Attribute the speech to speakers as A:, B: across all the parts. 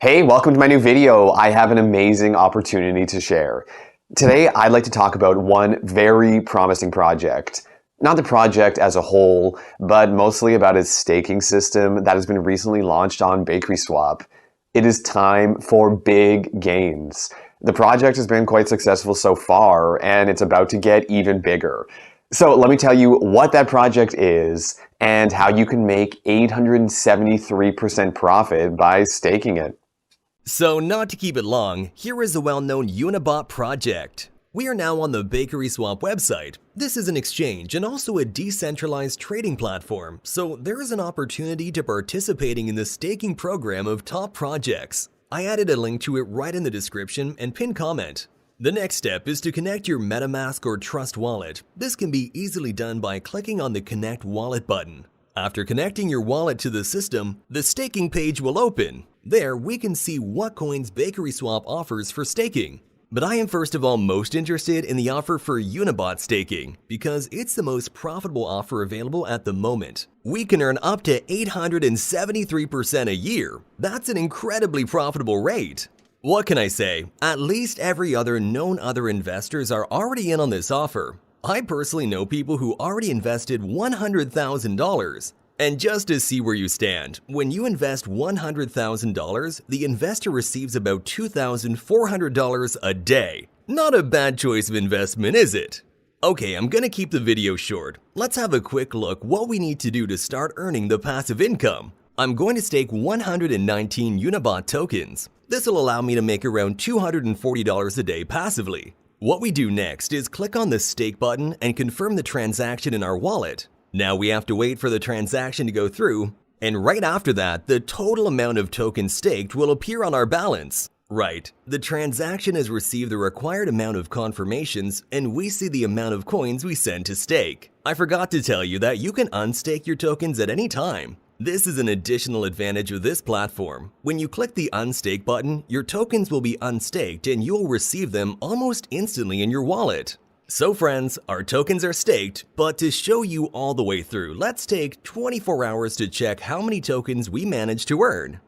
A: Hey, welcome to my new video. I have an amazing opportunity to share. Today, I'd like to talk about one very promising project. Not the project as a whole, but mostly about its staking system that has been recently launched on BakerySwap. It is time for big gains. The project has been quite successful so far, and it's about to get even bigger. So let me tell you what that project is and how you can make 873% profit by staking it.
B: So not to keep it long, here is the well-known UniBot project. We are now on the BakerySwap website. This is an exchange and also a decentralized trading platform, so there is an opportunity to participating in the staking program of top projects. I added a link to it right in the description and pinned comment. The next step is to connect your MetaMask or Trust wallet. This can be easily done by clicking on the Connect Wallet button. After connecting your wallet to the system, the staking page will open. There, we can see what coins BakerySwap offers for staking. But I am first of all most interested in the offer for UniBot staking because it's the most profitable offer available at the moment. We can earn up to 873% a year. That's an incredibly profitable rate. What can I say? At least every other known other investors are already in on this offer. I personally know people who already invested $100,000. And just to see where you stand, when you invest $100,000, the investor receives about $2,400 a day. Not a bad choice of investment, is it? Okay, I'm gonna keep the video short. Let's have a quick look what we need to do to start earning the passive income. I'm going to stake 119 UniBot tokens. This will allow me to make around $240 a day passively. What we do next is click on the stake button and confirm the transaction in our wallet. Now we have to wait for the transaction to go through, and right after that, the total amount of tokens staked will appear on our balance. Right, the transaction has received the required amount of confirmations, and we see the amount of coins we send to stake. I forgot to tell you that you can unstake your tokens at any time. This is an additional advantage of this platform. When you click the unstake button, your tokens will be unstaked and you'll receive them almost instantly in your wallet. So friends, our tokens are staked, but to show you all the way through, let's take 24 hours to check how many tokens we managed to earn.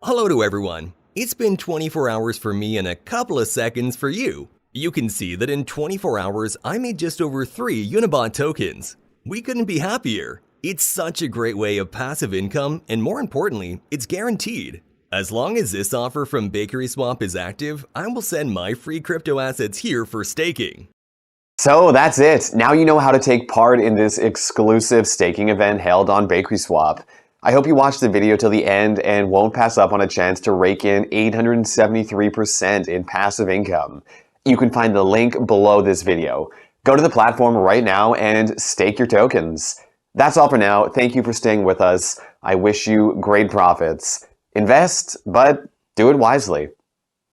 B: Hello to everyone. It's been 24 hours for me and a couple of seconds for you. You can see that in 24 hours, I made just over 3 UniBot tokens. We couldn't be happier. It's such a great way of passive income, and more importantly, it's guaranteed. As long as this offer from BakerySwap is active, I will send my free crypto assets here for staking.
A: So that's it. Now you know how to take part in this exclusive staking event held on BakerySwap. I hope you watched the video till the end and won't pass up on a chance to rake in 873% in passive income. You can find the link below this video. Go to the platform right now and stake your tokens. That's all for now. Thank you for staying with us. I wish you great profits. Invest, but do it wisely.